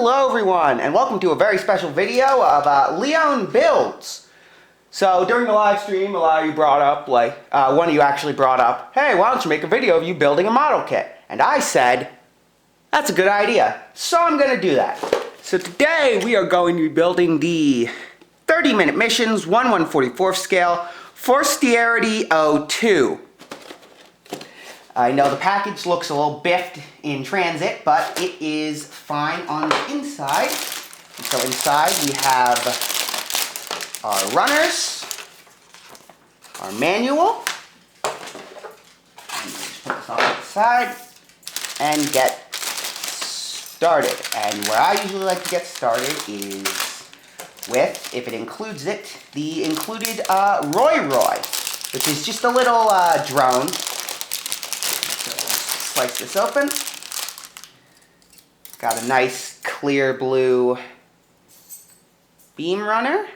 Hello everyone, and welcome to a very special video of Leone Builds. So during the live stream, a lot of you brought up, one of you actually brought up, hey, why don't you make a video of you building a model kit? And I said, that's a good idea, so I'm going to do that. So today we are going to be building the 30-minute missions, 1/144th scale, Forestieri 02. I know the package looks a little biffed in transit, but it is fine on the inside. And so inside we have our runners, our manual, and just put this off to the side and get started. And where I usually like to get started is with, if it includes it, the included Roy, which is just a little drone. Slice this open. Got a nice clear blue beam runner,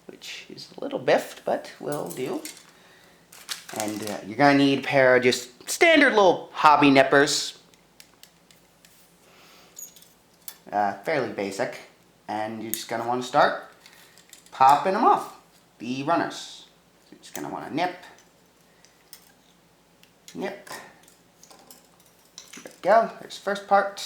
which is a little biffed, but will do. And you're going to need a pair of just standard little hobby nippers. Fairly basic. And you're just going to want to start popping them off, the runners. So you're just going to want to nip. Nip. There we go. There's the first part.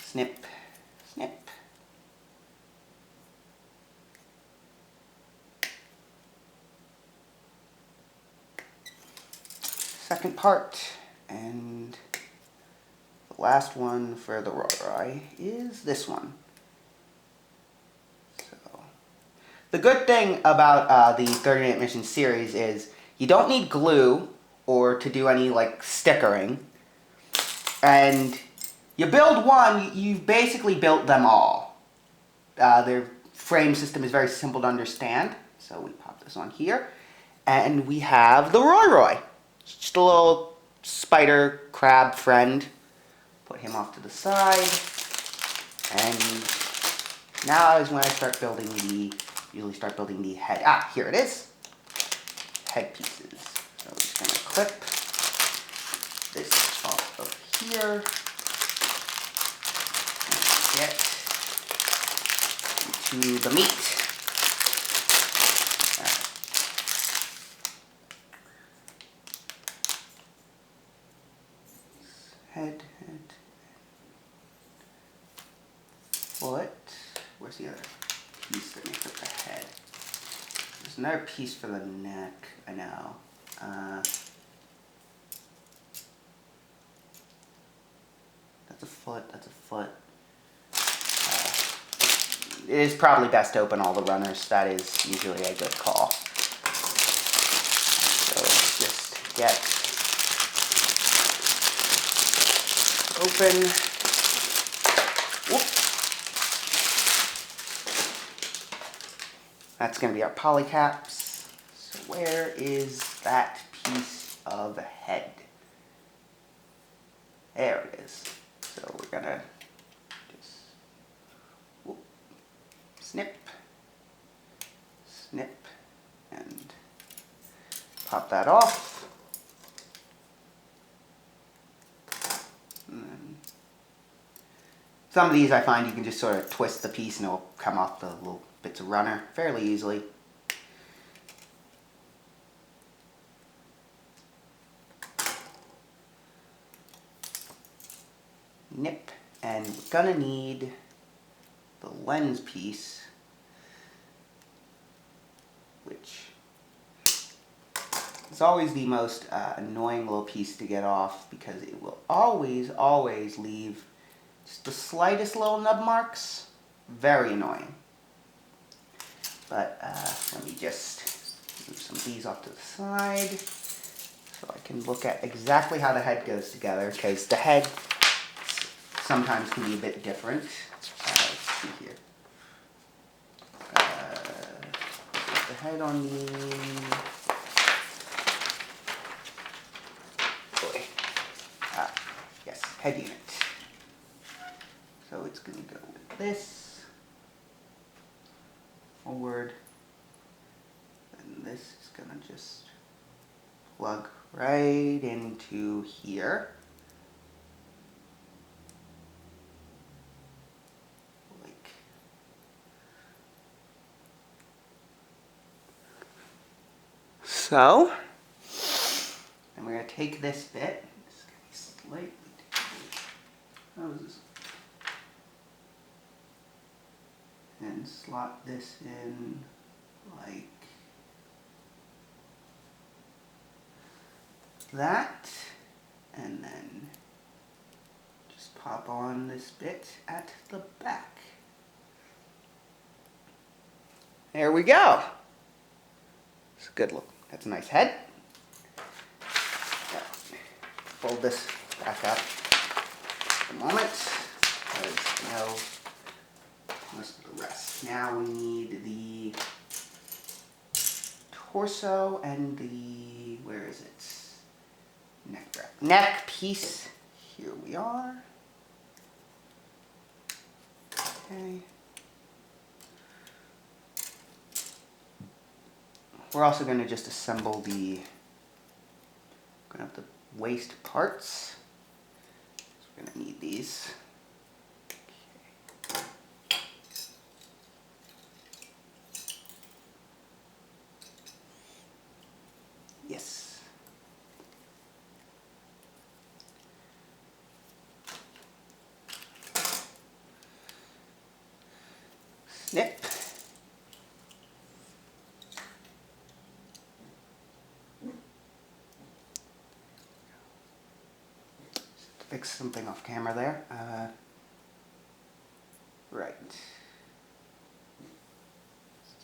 Snip. Snip. Second part. And the last one for the Roy is this one. The good thing about the 30-minute mission series is you don't need glue or to do any stickering. And you build one, you've basically built them all. Their frame system is very simple to understand. So we pop this on here. And we have the Roy. Just a little spider crab friend. Put him off to the side. And now is when I start building usually start building the head. Here it is. Head pieces. So we're just going to clip this off of here. And get into the meat. Head. Foot. Where's the other piece that makes up the head? There's another piece for the neck, I know. That's a foot, that's a foot. It is probably best to open all the runners. That is usually a good call. So let's just get open. Whoop. That's going to be our polycaps. So where is that piece of head? There it is. So we're going to just whoop, snip, snip, and pop that off. And then some of these I find you can just sort of twist the piece and it will come off the little bits of runner fairly easily. Nip, and we're gonna need the lens piece, which is always the most annoying little piece to get off because it will always leave just the slightest little nub marks. Very annoying. But let me just move some of these off to the side so I can look at exactly how the head goes together, because the head sometimes can be a bit different. Let's see here. Put the head on the... Yes, head unit. So it's going to go with this. Forward, and this is gonna just plug right into here. Like so. And we're going to take this bit. It's going to be slightly different. How is this? And slot this in like that, and then just pop on this bit at the back. There we go. It's a good look. That's a nice head. Fold this back up for a moment, because you know most of the rest. Now we need the torso and the, where is it? Neck piece. Here we are. Okay. We're also going to just assemble the, going to have the waist parts. So we're going to need these. Yes. Snip. Fix something off camera there. Right.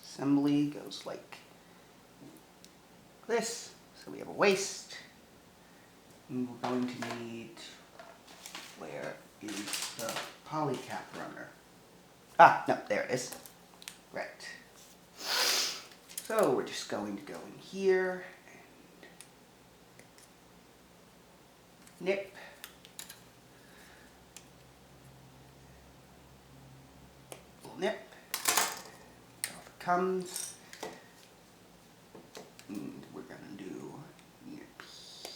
Assembly goes like this. So we have a waist. And we're going to need, where is the poly cap runner? Ah, no, there it is. Right. So we're just going to go in here and nip. Nip. Off it comes. And we're going to do nip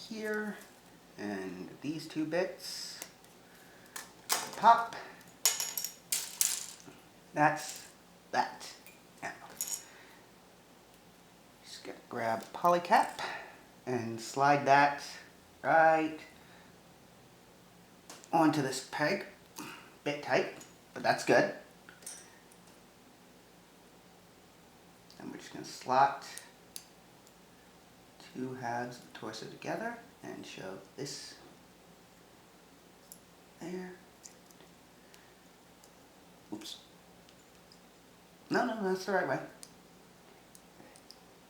here. And these two bits. Pop. That's that. Now, just going to grab a poly cap and slide that right onto this peg. Bit tight, but that's good. And we're just going to slot two halves of the torso together and shove this there. Oops. No, that's the right way.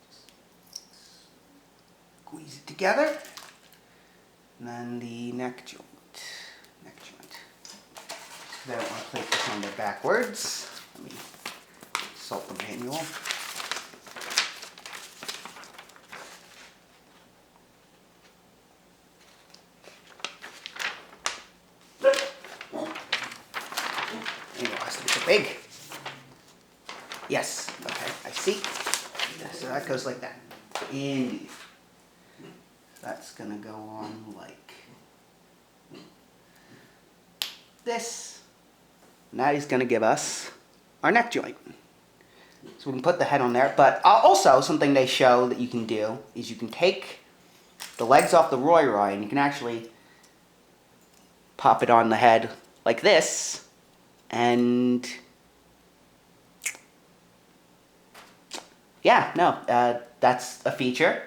Just squeeze it together. And then the neck joint. I don't want to place this on there backwards. Let me consult the manual. It's big. Yes. Okay. I see. So that goes like that. Indeed. That's gonna go on like this. Now he's going to give us our neck joint. So we can put the head on there. But also something they show that you can do is you can take the legs off the Roy and you can actually pop it on the head like this. And yeah, no, that's a feature.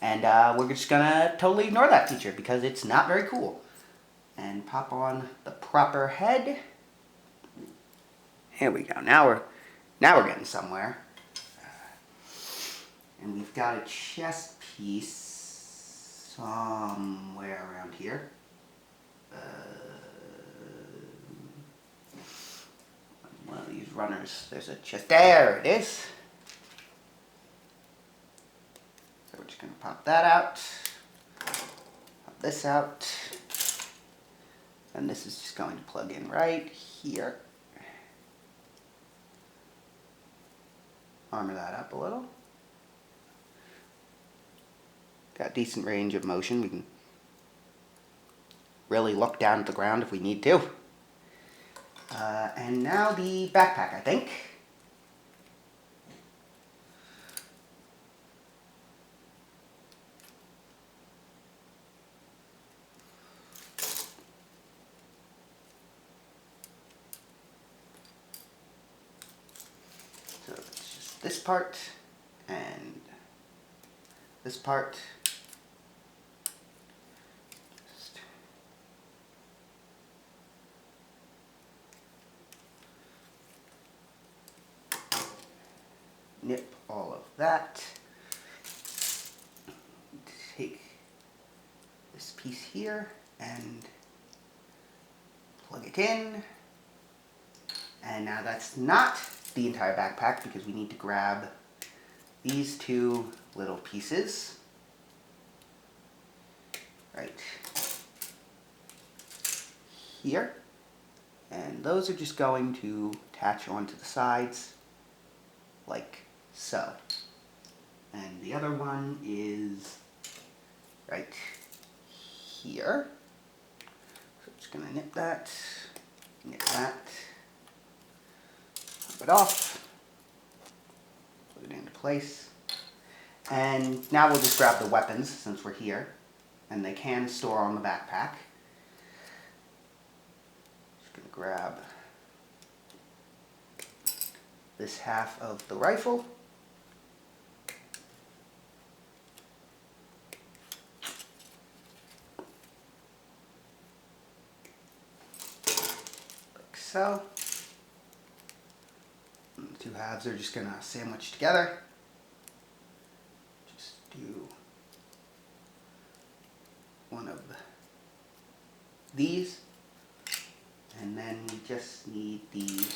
And we're just going to totally ignore that feature because it's not very cool. And pop on the proper head. Here we go. Now we're getting somewhere. And we've got a chest piece somewhere around here. One of these runners. There's a chest. There it is. So we're just going to pop that out. Pop this out. And this is just going to plug in right here. Armor that up a little. got decent range of motion. We can really look down at the ground if we need to. And now the backpack, I think. So it's just this part and this part. Just nip all of that. Take this piece here and plug it in. And now that's not the entire backpack because we need to grab these two little pieces right here. And those are just going to attach onto the sides like so. And the other one is right here. So I'm just going to nip that, pop it off, put it into place. And now we'll just grab the weapons since we're here, and they can store on the backpack. Just going to grab this half of the rifle. Like so. And the two halves are just going to sandwich together. Just do one of these. And then we just need the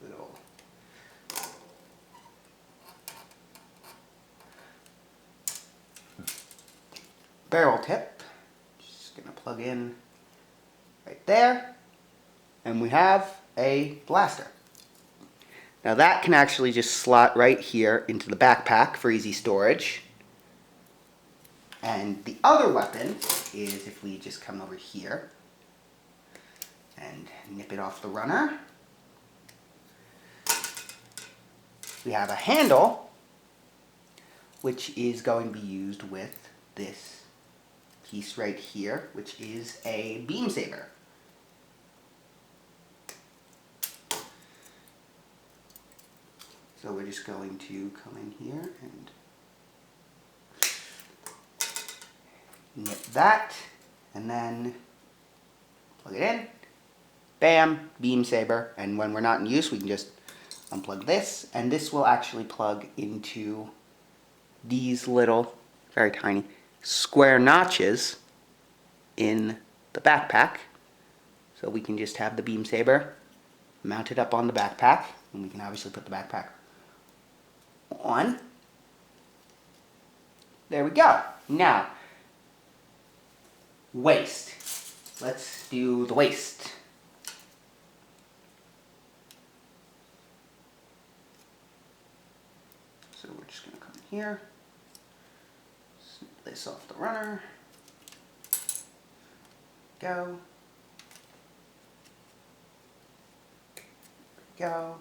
little barrel tip. Just gonna plug in right there, and we have a blaster. Now that can actually just slot right here into the backpack for easy storage. And the other weapon is if we just come over here and nip it off the runner. We have a handle, which is going to be used with this piece right here, which is a beam saber. So we're just going to come in here and nip that, and then plug it in. Bam, beam saber. And when we're not in use, we can just unplug this, and this will actually plug into these little, very tiny, square notches in the backpack. So we can just have the beam saber mounted up on the backpack, and we can obviously put the backpack on. There we go. Now, waist. Let's do the waist. So we're just going to come in here, snip this off the runner, go, go,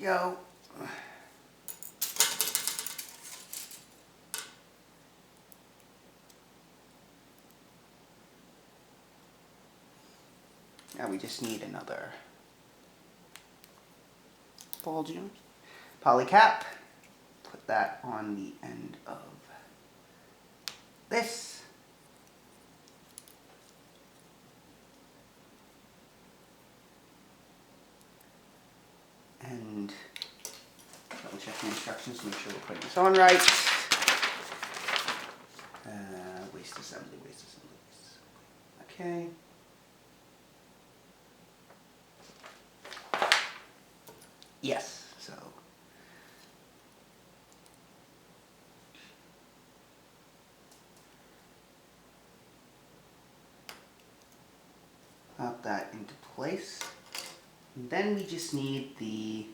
go. Now we just need another ball joint, poly cap. Put that on the end of this. And double check the instructions to make sure we're putting this on right. Waist assembly, waist assembly, waist assembly. Okay. Yes, so pop that into place. And then we just need the,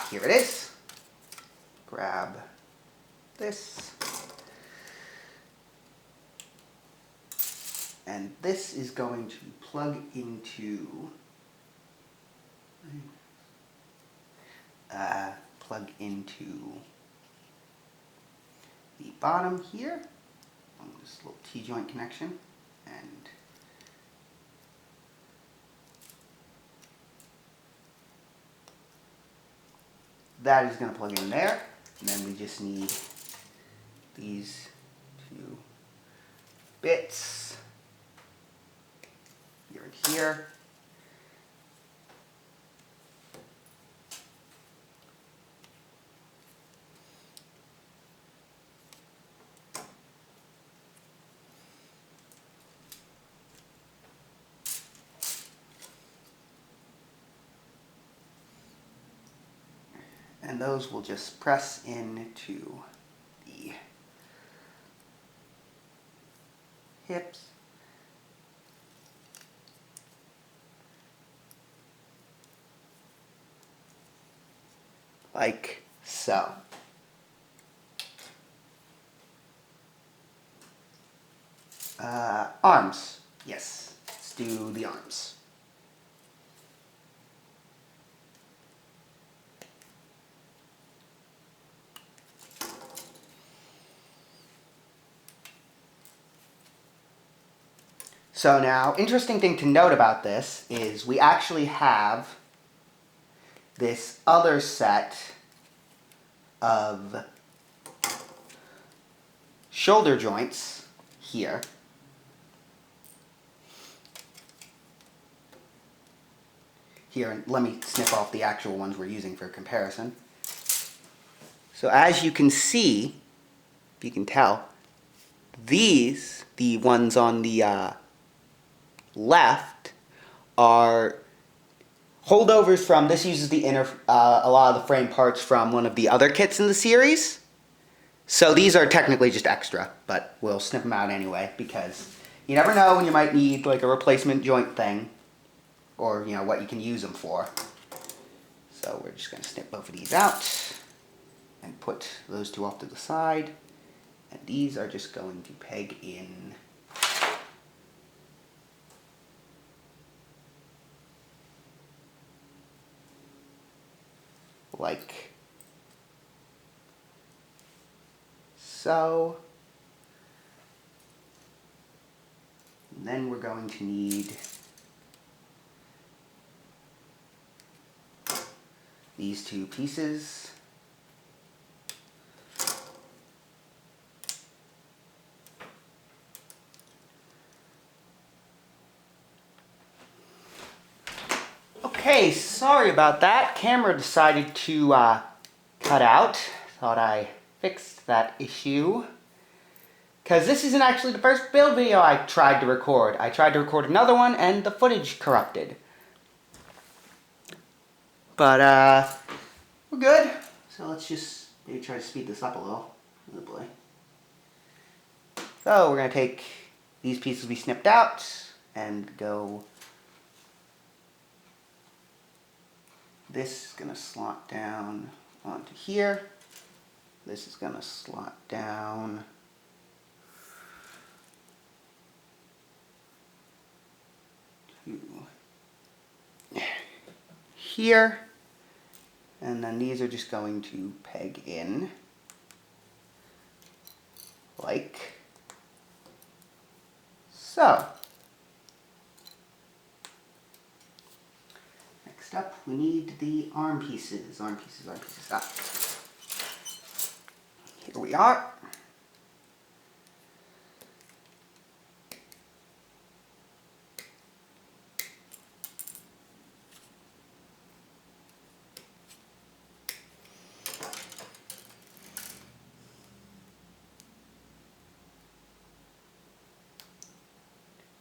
here it is. Grab this. And this is going to plug into the bottom here on this little T-joint connection, and that is going to plug in there. And then we just need these two bits here and here. And those will just press into the hips. Like so. Arms. Yes, let's do the arms. So now, interesting thing to note about this is we actually have this other set of shoulder joints here. Here, let me snip off the actual ones we're using for comparison. So as you can see, if you can tell, these, the ones on the left, are holdovers from, this uses the inner, a lot of the frame parts from one of the other kits in the series. So these are technically just extra, but we'll snip them out anyway, because you never know when you might need like a replacement joint thing, or you know what you can use them for. So we're just going to snip both of these out and put those two off to the side, and these are just going to peg in like so. And then we're going to need these two pieces. Okay, sorry about that. Camera decided to cut out. Thought I fixed that issue. Because this isn't actually the first build video I tried to record. I tried to record another one and the footage corrupted. But we're good. So let's just maybe try to speed this up a little. Oh boy. So we're going to take these pieces we snipped out and go. This is going to slot down onto here. This is going to slot down to here. And then these are just going to peg in like so. Next up, we need the arm pieces. Arm pieces, arm pieces. Ah. Here we are.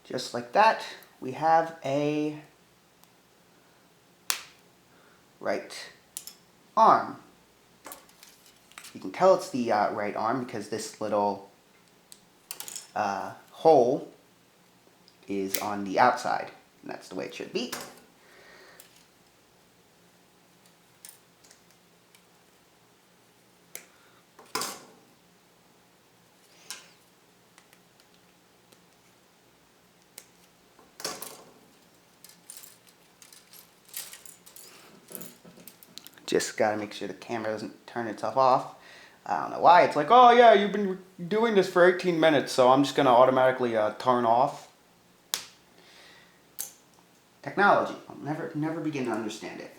Just like that, we have a right arm. You can tell it's the right arm because this little hole is on the outside. And that's the way it should be. Just gotta make sure the camera doesn't turn itself off. I don't know why. It's like, oh yeah, you've been doing this for 18 minutes, so I'm just gonna automatically turn off. Technology. I'll never begin to understand it.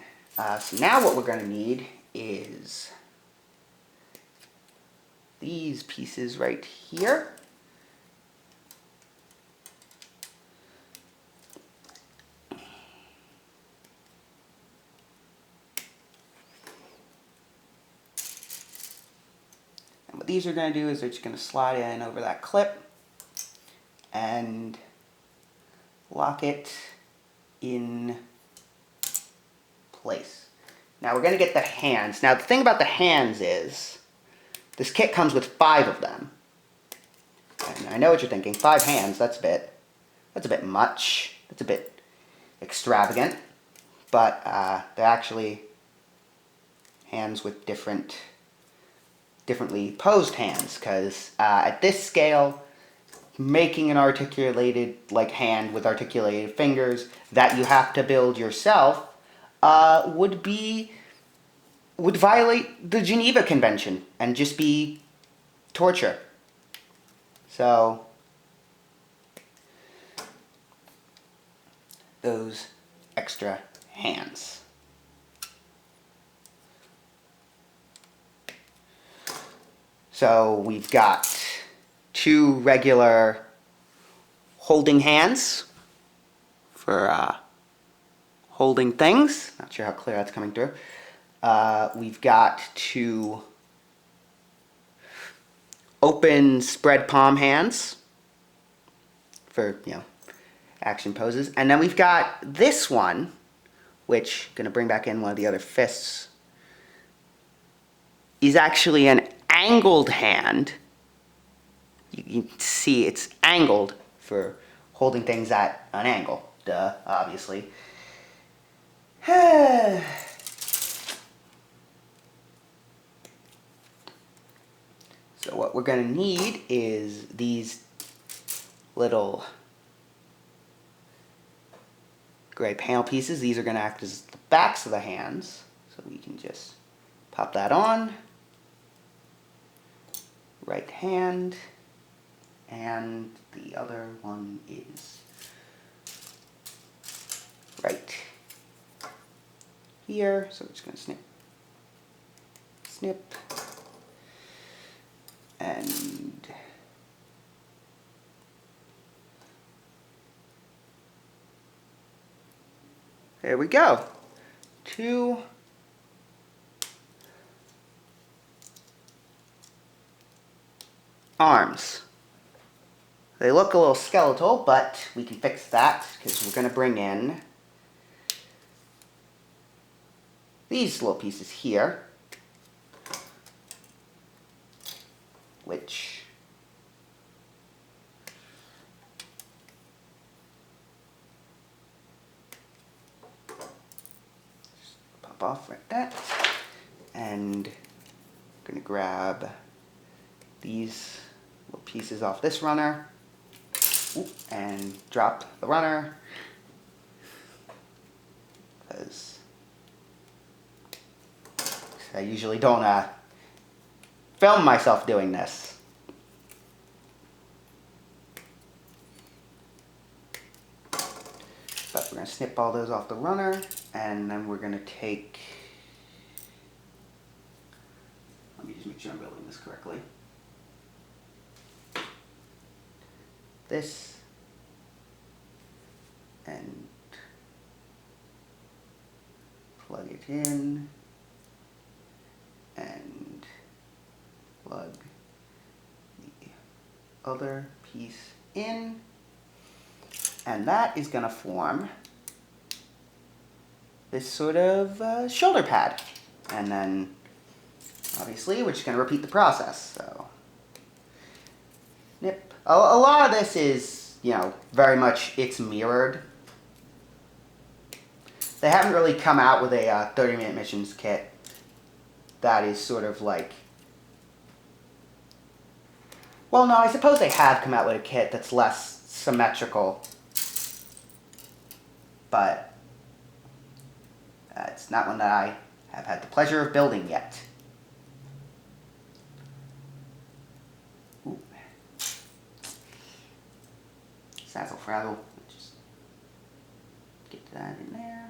So now what we're gonna need is these pieces right here. What these are going to do is they're just going to slide in over that clip and lock it in place. Now we're going to get the hands. Now the thing about the hands is this kit comes with 5 of them. And I know what you're thinking, 5 hands, that's a bit much. That's a bit extravagant. But they're actually hands with differently posed hands, because at this scale, making an articulated hand with articulated fingers that you have to build yourself would violate the Geneva Convention and just be torture. So those extra hands. So we've got 2 regular holding hands for holding things. Not sure how clear that's coming through. We've got 2 open spread palm hands for, action poses. And then we've got this one, which, going to bring back in one of the other fists, is actually an angled hand. You can see it's angled for holding things at an angle. Duh, obviously. So what we're going to need is these little gray panel pieces. These are going to act as the backs of the hands. So we can just pop that on. Right hand. And the other one is right here. So we're just going to snip, snip, and there we go. 2 arms. They look a little skeletal, but we can fix that because we're going to bring in these little pieces here, which just pop off like that. And I'm going to grab these little pieces off this runner. And drop the runner, because I usually don't film myself doing this. But we're going to snip all those off the runner, and then we're going to take, let me just make sure I'm building this correctly. This and plug it in and plug the other piece in, and that is going to form this sort of shoulder pad. And then obviously we're just going to repeat the process. So nip. A lot of this is, very much, it's mirrored. They haven't really come out with a 30-minute missions kit that is sort of like... Well, no, I suppose they have come out with a kit that's less symmetrical. But it's not one that I have had the pleasure of building yet. Ooh. Sazzle frazzle. Just get that in there.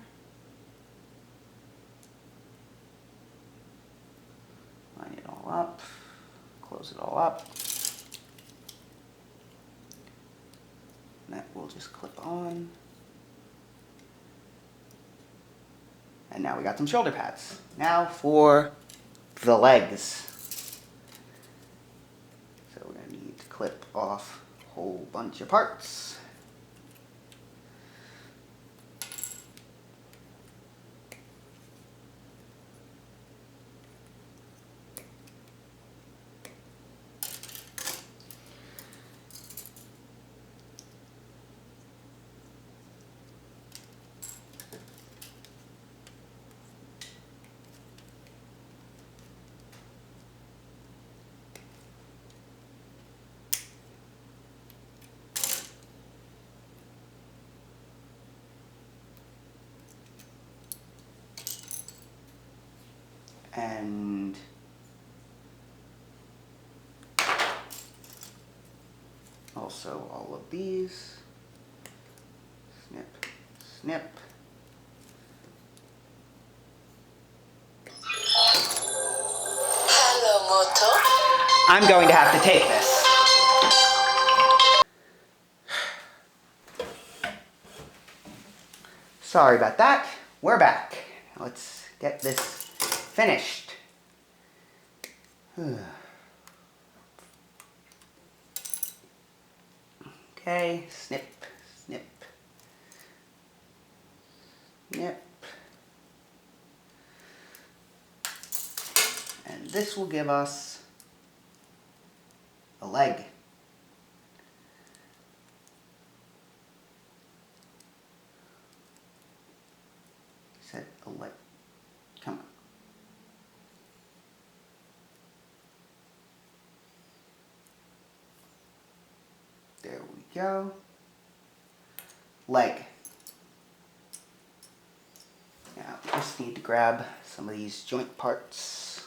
Line it all up. Close it all up. And that will just clip on. And now we got some shoulder pads. Now for the legs. So we're going to need to clip off a whole bunch of parts. And also all of these. Snip, snip. Hello, Moto. I'm going to have to take this. Sorry about that. We're back. Let's get this finished. Okay, snip, snip, snip. And this will give us a leg. Said a leg. Come on. There we go. Leg. Now, we just need to grab some of these joint parts.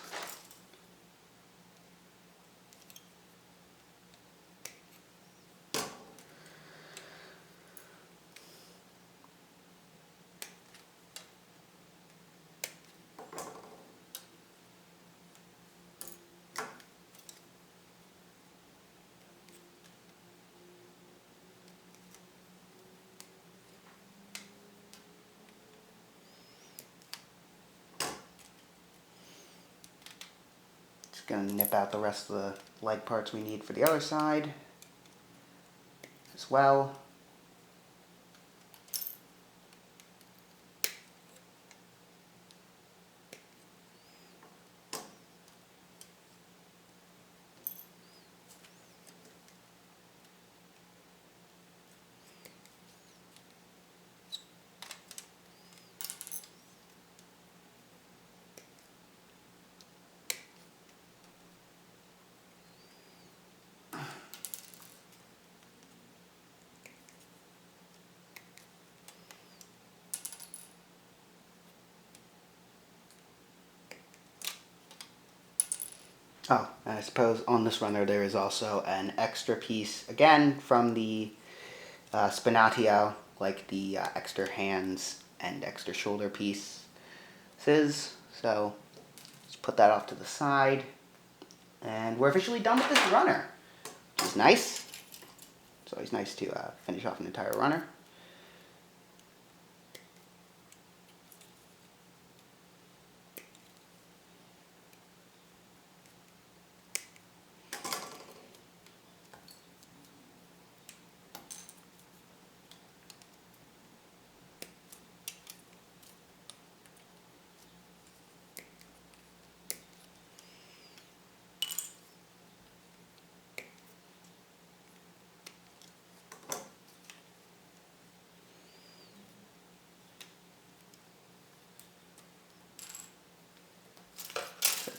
Going to nip out the rest of the leg parts we need for the other side as well. Oh, and I suppose on this runner there is also an extra piece, again, from the Spinatio, like the extra hands and extra shoulder pieces. So, just put that off to the side. And we're officially done with this runner, which is nice. It's always nice to finish off an entire runner.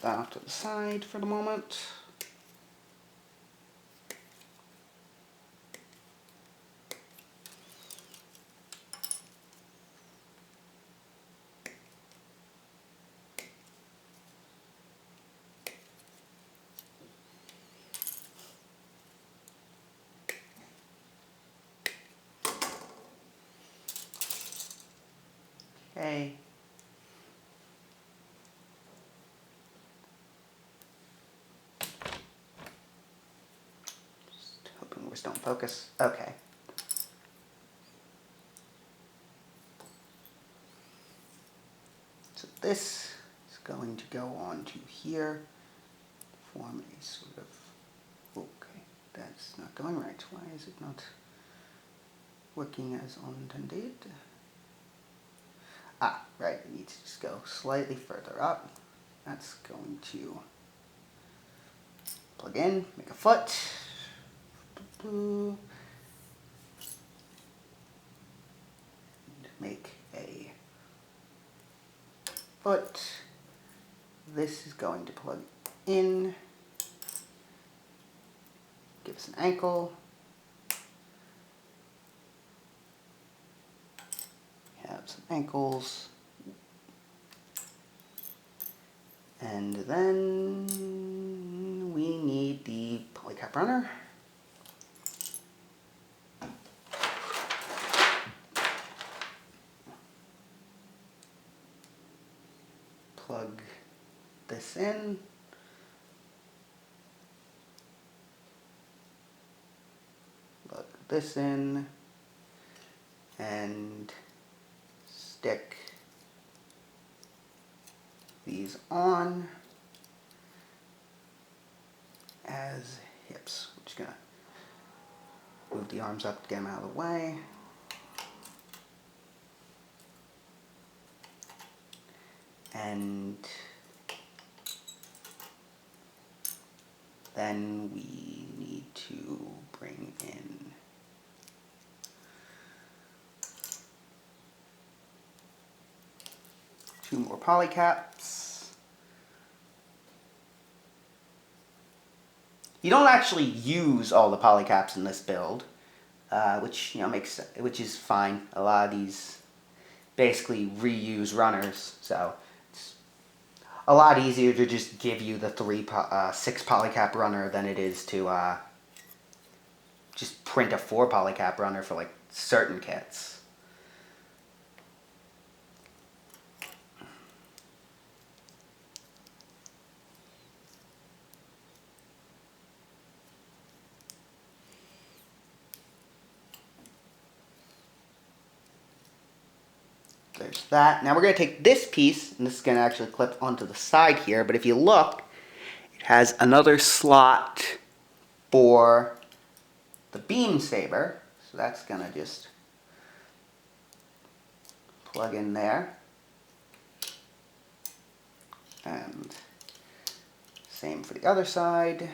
that off to the side for the moment. Okay. Just hoping this don't focus. Okay. So this is going to go on to here, form a sort of, okay, that's not going right. Why is it not working as intended? Ah, right, it needs to just go slightly further up. That's going to plug in, make a foot. And make a foot. This is going to plug in. Give us an ankle. Have some ankles. And then we need the polycap runner. Plug this in. Plug this in. And stick these on as hips. I'm just gonna move the arms up to get them out of the way. And then we need to bring in two more polycaps. You don't actually use all the polycaps in this build, which which is fine. A lot of these basically reuse runners, so it's a lot easier to just give you the 6 polycap runner than it is to just print a 4 polycap runner for like certain kits. There's that. Now we're going to take this piece, and this is going to actually clip onto the side here, but if you look, it has another slot for the beam saber, so that's going to just plug in there. And same for the other side.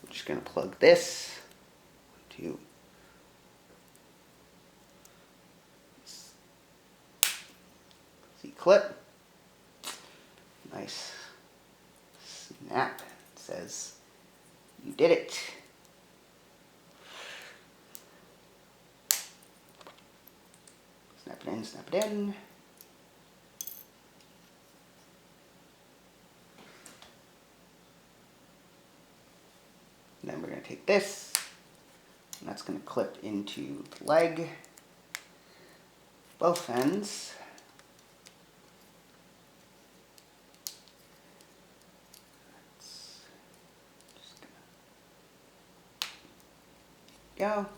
Just going to plug this to the clip. Nice snap. It says you did it. Snap it in, snap it in. Then we're going to take this, and that's going to clip into the leg, both ends. That's just gonna go.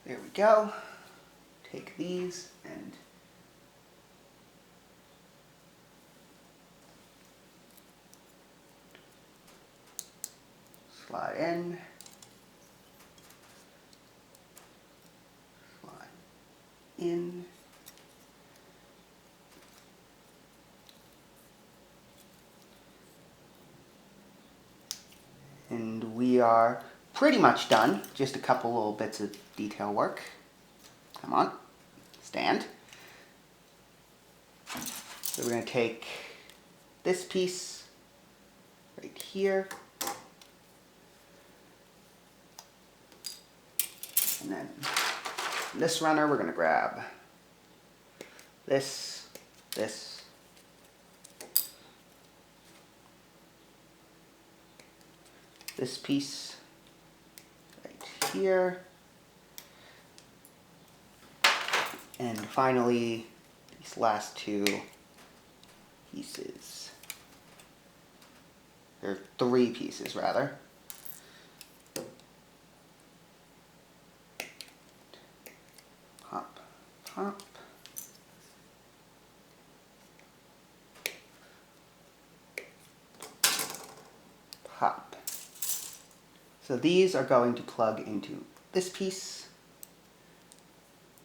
There we go. Take these and slide in, And we are pretty much done. Just a couple little bits of detail work. Come on, stand. So we're going to take this piece right here. And then this runner, we're going to grab this, this, this piece right here, and finally these last two pieces, or three pieces rather. Pop, pop. Pop. So these are going to plug into this piece,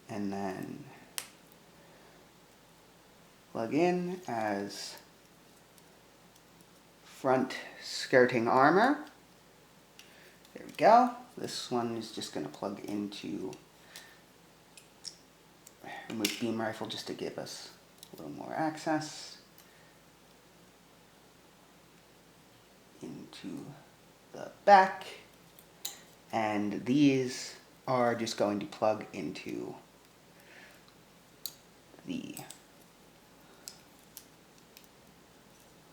and then plug in as front skirting armor. There we go. This one is just going to plug into remove beam rifle just to give us a little more access into the back, and these are just going to plug into the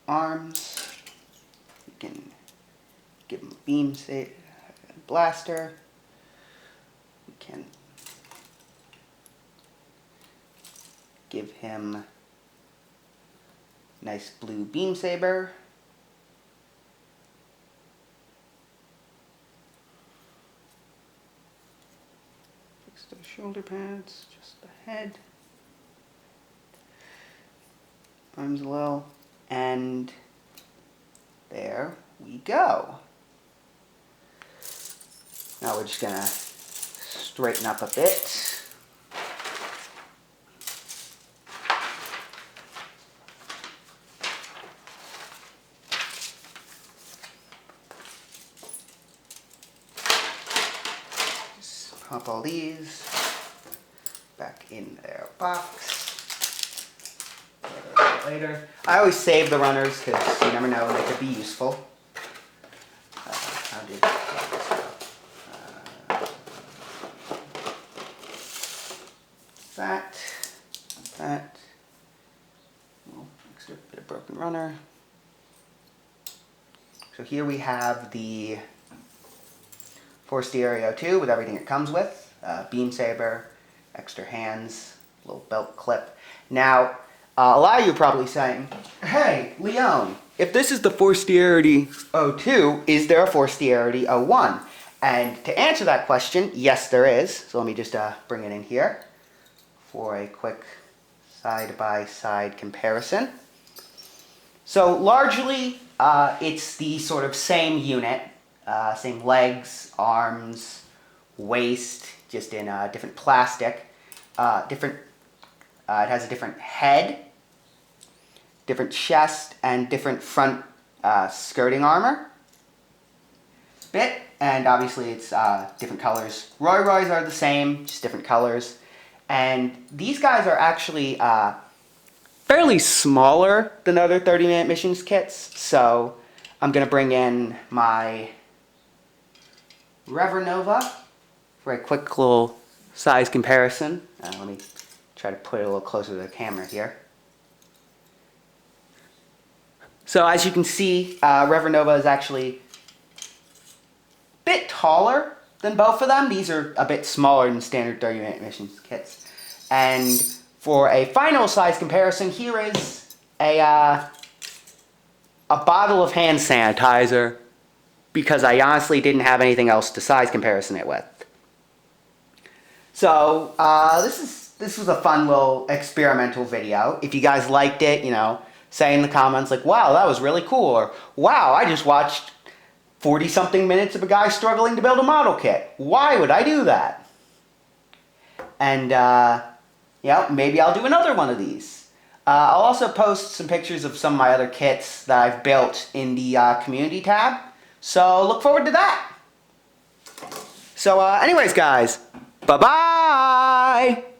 arms. You can give them a beam blaster. We can give him nice blue beam saber. Fix those shoulder pads, just the head. Arms low, and there we go. Now we're just gonna straighten up a bit. Just pop all these back in their box. Later. I always save the runners because you never know, they could be useful. How did this go? That. Oh, extra bit of broken runner. So here we have the Forestieri 2 with everything it comes with. Beam saber, extra hands, little belt clip. Now, a lot of you are probably saying, hey, Leone, if this is the Forestieri 2, is there a Forestieri 1? And to answer that question, yes there is. So let me just bring it in here for a quick side-by-side comparison. So largely, it's the sort of same unit, same legs, arms, waist, just in different plastic, it has a different head, different chest, and different front skirting armor bit, and obviously it's different colors. Roys are the same, just different colors, and these guys are actually fairly smaller than other 30-minute missions kits, so I'm going to bring in my Revernova for a quick little size comparison. Let me try to put it a little closer to the camera here. So as you can see, Revernova is actually a bit taller than both of them. These are a bit smaller than standard 30-minute missions kits. And for a final size comparison, here is a bottle of hand sanitizer, because I honestly didn't have anything else to size comparison it with. So this was a fun little experimental video. If you guys liked it, you know, say in the comments like, wow, that was really cool, or wow, I just watched 40-something minutes of a guy struggling to build a model kit. Why would I do that? And yeah, maybe I'll do another one of these. I'll also post some pictures of some of my other kits that I've built in the community tab, So look forward to that. So anyways guys, bye-bye!